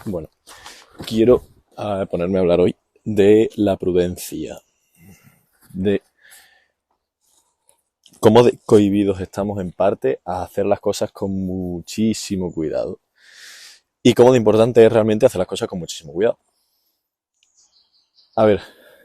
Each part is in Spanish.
Bueno, quiero ponerme a hablar hoy de la prudencia, de cómo cohibidos estamos en parte a hacer las cosas con muchísimo cuidado y cómo de importante es realmente hacer las cosas con muchísimo cuidado. A ver,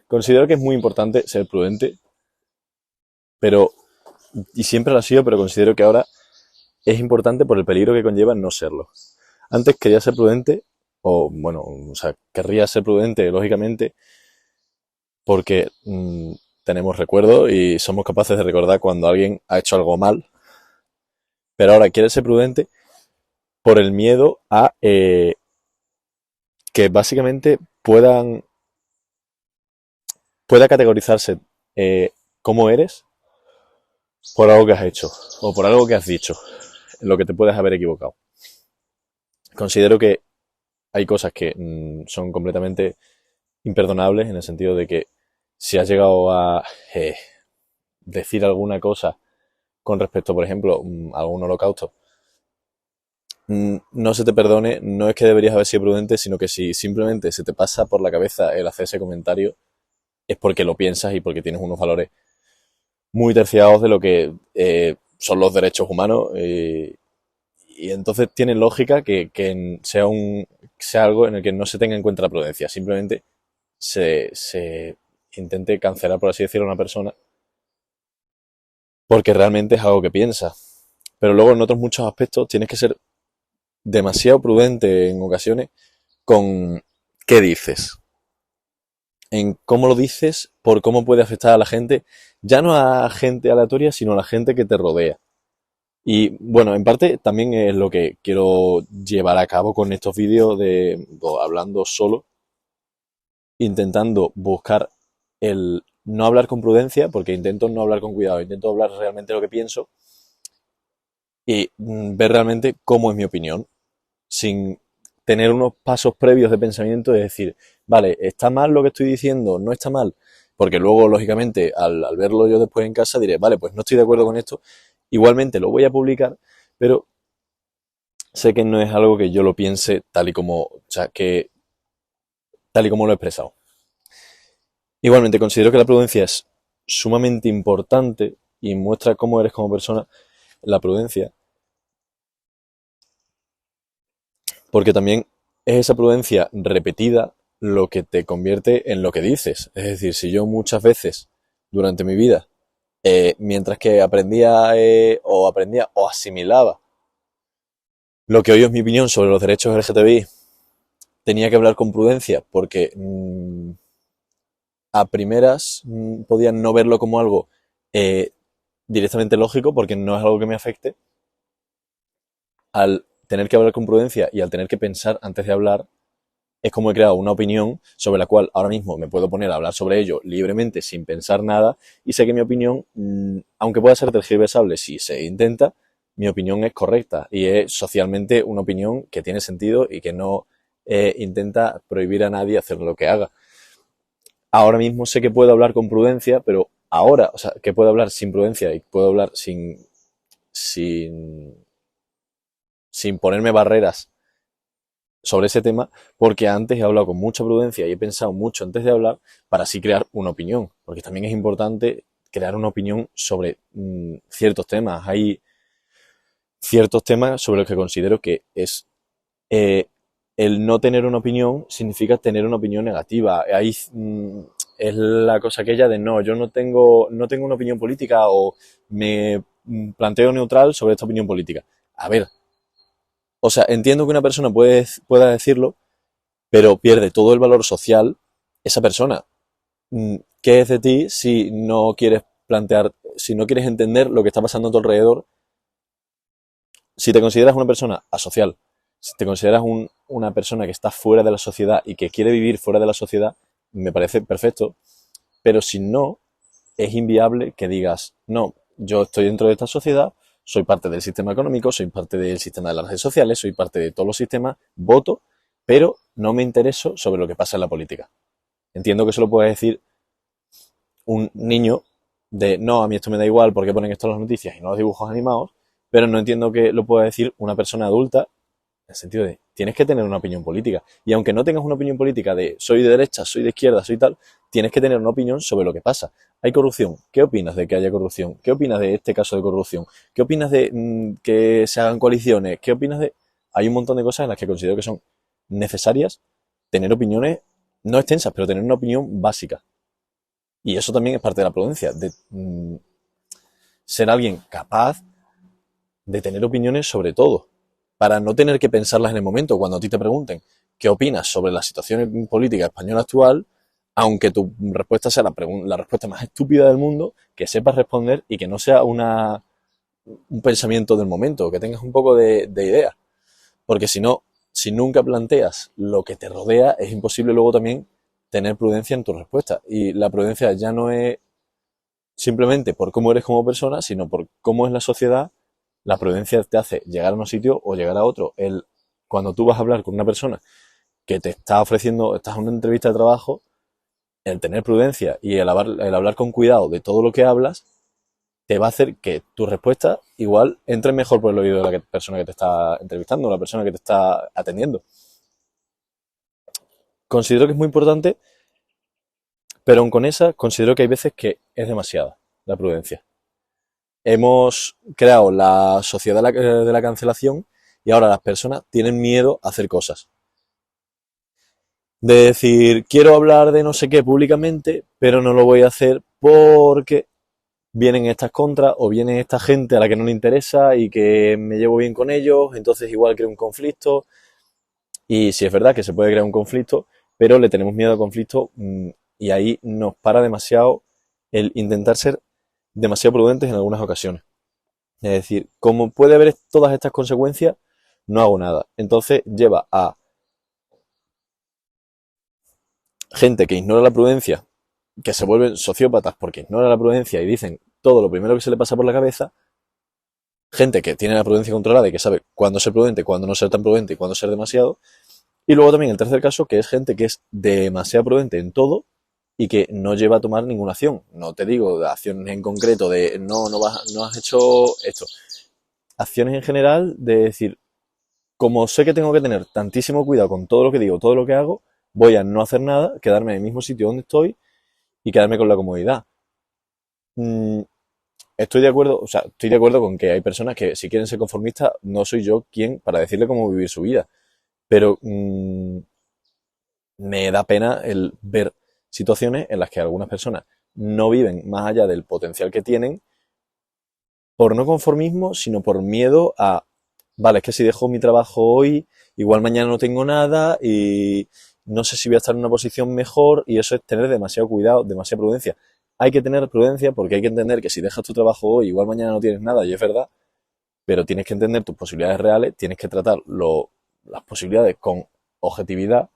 considero que es muy importante ser prudente, pero, y siempre lo ha sido, pero considero que ahora es importante por el peligro que conlleva no serlo. Antes quería ser prudente, querría ser prudente, lógicamente, porque tenemos recuerdos y somos capaces de recordar cuando alguien ha hecho algo mal, pero ahora quiere ser prudente por el miedo a que básicamente pueda categorizarse cómo eres por algo que has hecho o por algo que has dicho, en lo que te puedes haber equivocado. Considero que hay cosas que son completamente imperdonables en el sentido de que si has llegado a decir alguna cosa con respecto, por ejemplo, a algún holocausto, no se te perdone, no es que deberías haber sido prudente, sino que si simplemente se te pasa por la cabeza el hacer ese comentario, es porque lo piensas y porque tienes unos valores muy terciados de lo que son los derechos humanos. Y entonces tiene lógica que sea algo en el que no se tenga en cuenta la prudencia. Simplemente se intente cancelar, por así decirlo, a una persona porque realmente es algo que piensa. Pero luego en otros muchos aspectos tienes que ser demasiado prudente en ocasiones con qué dices, en cómo lo dices, por cómo puede afectar a la gente, ya no a gente aleatoria, sino a la gente que te rodea. Y bueno, en parte también es lo que quiero llevar a cabo con estos vídeos hablando solo, intentando buscar el no hablar con prudencia, porque intento no hablar con cuidado, intento hablar realmente lo que pienso y ver realmente cómo es mi opinión, sin tener unos pasos previos de pensamiento, de decir, vale, ¿está mal lo que estoy diciendo? ¿No está mal? Porque luego, lógicamente, al verlo yo después en casa, diré, vale, pues no estoy de acuerdo con esto, igualmente lo voy a publicar, pero sé que no es algo que yo lo piense tal y como lo he expresado. Igualmente, considero que la prudencia es sumamente importante y muestra cómo eres como persona la prudencia, porque también es esa prudencia repetida lo que te convierte en lo que dices. Es decir, si yo muchas veces durante mi vida, mientras que aprendía o asimilaba lo que hoy es mi opinión sobre los derechos LGTBI, tenía que hablar con prudencia porque a primeras podían no verlo como algo eh, directamente lógico porque no es algo que me afecte. Al tener que hablar con prudencia y al tener que pensar antes de hablar, es como he creado una opinión sobre la cual ahora mismo me puedo poner a hablar sobre ello libremente sin pensar nada y sé que mi opinión, aunque pueda ser tergiversable si se intenta, mi opinión es correcta y es socialmente una opinión que tiene sentido y que no intenta prohibir a nadie hacer lo que haga. Ahora mismo sé que puedo hablar con prudencia, pero ahora, o sea, que puedo hablar sin prudencia y puedo hablar sin, sin ponerme barreras sobre ese tema, porque antes he hablado con mucha prudencia y he pensado mucho antes de hablar para así crear una opinión, porque también es importante crear una opinión sobre ciertos temas. Hay ciertos temas sobre los que considero que eh, el no tener una opinión significa tener una opinión negativa. Ahí es la cosa aquella de no, yo no tengo una opinión política o me planteo neutral sobre esta opinión política. A ver, o sea, entiendo que una persona pueda decirlo, pero pierde todo el valor social esa persona. ¿Qué es de ti si no quieres si no quieres entender lo que está pasando a tu alrededor? Si te consideras una persona asocial, si te consideras una persona que está fuera de la sociedad y que quiere vivir fuera de la sociedad, me parece perfecto, pero si no, es inviable que digas, no, yo estoy dentro de esta sociedad, soy parte del sistema económico, soy parte del sistema de las redes sociales, soy parte de todos los sistemas, voto, pero no me intereso sobre lo que pasa en la política. Entiendo que eso lo puede decir un niño de, no, a mí esto me da igual porque ponen esto en las noticias y no los dibujos animados, pero no entiendo que lo pueda decir una persona adulta en el sentido de, tienes que tener una opinión política. Y aunque no tengas una opinión política de soy de derecha, soy de izquierda, soy tal, tienes que tener una opinión sobre lo que pasa. Hay corrupción. ¿Qué opinas de que haya corrupción? ¿Qué opinas de este caso de corrupción? ¿Qué opinas de que se hagan coaliciones? ¿Qué opinas de...? Hay un montón de cosas en las que considero que son necesarias tener opiniones, no extensas, pero tener una opinión básica. Y eso también es parte de la prudencia, de ser alguien capaz de tener opiniones sobre todo, para no tener que pensarlas en el momento. Cuando a ti te pregunten qué opinas sobre la situación política española actual, aunque tu respuesta sea la respuesta más estúpida del mundo, que sepas responder y que no sea un pensamiento del momento, que tengas un poco de idea. Porque si no, si nunca planteas lo que te rodea, es imposible luego también tener prudencia en tu respuesta. Y la prudencia ya no es simplemente por cómo eres como persona, sino por cómo es la sociedad. La prudencia te hace llegar a un sitio o llegar a otro. Cuando tú vas a hablar con una persona que te está ofreciendo, estás en una entrevista de trabajo, el tener prudencia y el hablar con cuidado de todo lo que hablas, te va a hacer que tu respuesta igual entre mejor por el oído de la persona que te está entrevistando, la persona que te está atendiendo. Considero que es muy importante, pero aun con esa, considero que hay veces que es demasiada la prudencia. Hemos creado la sociedad de la cancelación y ahora las personas tienen miedo a hacer cosas. De decir, quiero hablar de no sé qué públicamente, pero no lo voy a hacer porque vienen estas contras o viene esta gente a la que no le interesa y que me llevo bien con ellos, entonces igual creo un conflicto. Y sí es verdad que se puede crear un conflicto, pero le tenemos miedo al conflicto y ahí nos para demasiado el intentar ser demasiado prudentes en algunas ocasiones. Es decir, como puede haber todas estas consecuencias, no hago nada. Entonces lleva a gente que ignora la prudencia, que se vuelven sociópatas porque ignora la prudencia y dicen todo lo primero que se le pasa por la cabeza. Gente que tiene la prudencia controlada y que sabe cuándo ser prudente, cuándo no ser tan prudente y cuándo ser demasiado. Y luego también el tercer caso, que es gente que es demasiado prudente en todo y que no lleva a tomar ninguna acción. No te digo de acciones en concreto de no has hecho esto. Acciones en general de decir, como sé que tengo que tener tantísimo cuidado con todo lo que digo, todo lo que hago, voy a no hacer nada, quedarme en el mismo sitio donde estoy y quedarme con la comodidad. Estoy de acuerdo, o sea, estoy de acuerdo con que hay personas que si quieren ser conformistas, no soy yo quien para decirle cómo vivir su vida. Pero me da pena el ver situaciones en las que algunas personas no viven más allá del potencial que tienen por no conformismo, sino por miedo a, vale, es que si dejo mi trabajo hoy, igual mañana no tengo nada y no sé si voy a estar en una posición mejor y eso es tener demasiado cuidado, demasiada prudencia. Hay que tener prudencia porque hay que entender que si dejas tu trabajo hoy, igual mañana no tienes nada y es verdad, pero tienes que entender tus posibilidades reales, tienes que tratar las posibilidades con objetividad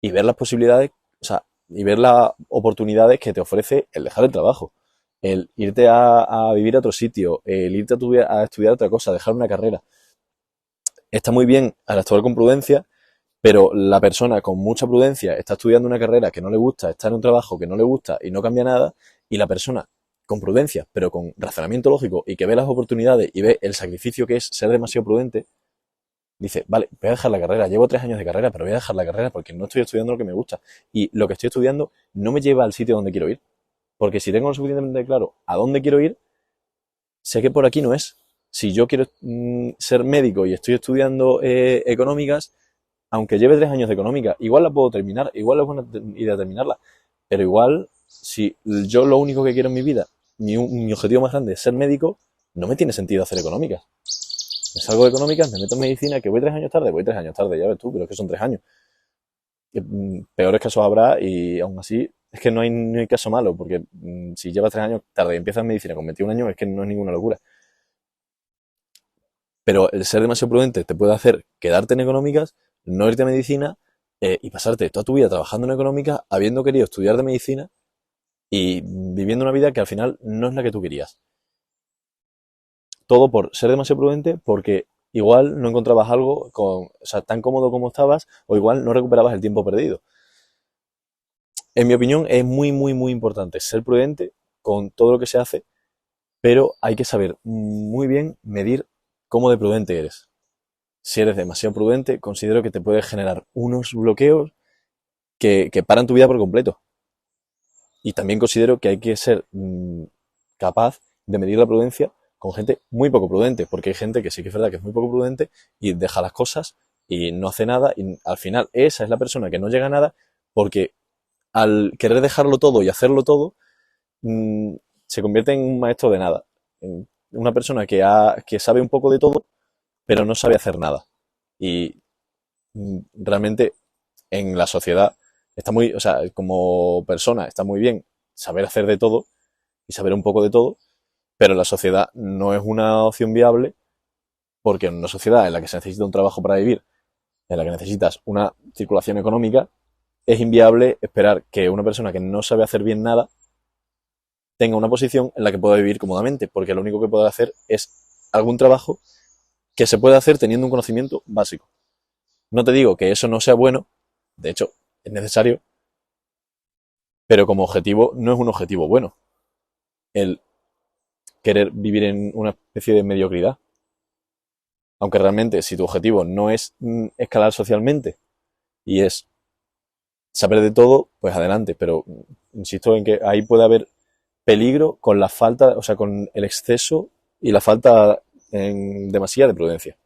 y ver las posibilidades, o sea, y ver las oportunidades que te ofrece el dejar el trabajo, el irte a vivir a otro sitio, el irte a estudiar otra cosa, dejar una carrera. Está muy bien al actuar con prudencia, pero la persona con mucha prudencia está estudiando una carrera que no le gusta, está en un trabajo que no le gusta y no cambia nada, y la persona con prudencia, pero con razonamiento lógico y que ve las oportunidades y ve el sacrificio que es ser demasiado prudente, dice, vale, voy a dejar la carrera, llevo 3 años de carrera, pero voy a dejar la carrera porque no estoy estudiando lo que me gusta. Y lo que estoy estudiando no me lleva al sitio donde quiero ir. Porque si tengo lo suficientemente claro a dónde quiero ir, sé que por aquí no es. Si yo quiero ser médico y estoy estudiando económicas, aunque lleve 3 años de económica, igual la puedo terminar, igual es buena idea terminarla. Pero igual, si yo lo único que quiero en mi vida, mi objetivo más grande es ser médico, no me tiene sentido hacer económicas. Me salgo de económicas, me meto en medicina, que voy 3 años tarde, voy 3 años tarde, ya ves tú, pero es que son 3 años. Peores casos habrá y aún así es que no hay caso malo, porque si llevas 3 años tarde y empiezas medicina con 21 años es que no es ninguna locura. Pero el ser demasiado prudente te puede hacer quedarte en económicas, no irte a medicina y pasarte toda tu vida trabajando en económicas, habiendo querido estudiar de medicina y viviendo una vida que al final no es la que tú querías. Todo por ser demasiado prudente, porque igual no encontrabas algo o sea, tan cómodo como estabas, o igual no recuperabas el tiempo perdido. En mi opinión, es muy, muy, muy importante ser prudente con todo lo que se hace, pero hay que saber muy bien medir cómo de prudente eres. si eres demasiado prudente, considero que te puede generar unos bloqueos que paran tu vida por completo. Y también considero que hay que ser capaz de medir la prudencia con gente muy poco prudente, porque hay gente que sí que es verdad que es muy poco prudente y deja las cosas y no hace nada, y al final esa es la persona que no llega a nada, porque al querer dejarlo todo y hacerlo todo, mmm, se convierte en un maestro de nada, en una persona que sabe un poco de todo, pero no sabe hacer nada. Y realmente en la sociedad está muy, o sea, como persona está muy bien saber hacer de todo y saber un poco de todo, pero la sociedad no es una opción viable, porque en una sociedad en la que se necesita un trabajo para vivir, en la que necesitas una circulación económica, es inviable esperar que una persona que no sabe hacer bien nada tenga una posición en la que pueda vivir cómodamente, porque lo único que puede hacer es algún trabajo que se puede hacer teniendo un conocimiento básico. No te digo que eso no sea bueno, de hecho es necesario, pero como objetivo no es un objetivo bueno el querer vivir en una especie de mediocridad. Aunque realmente si tu objetivo no es escalar socialmente y es saber de todo, pues adelante, pero insisto en que ahí puede haber peligro con la falta, o sea, con el exceso y la falta en demasía de prudencia.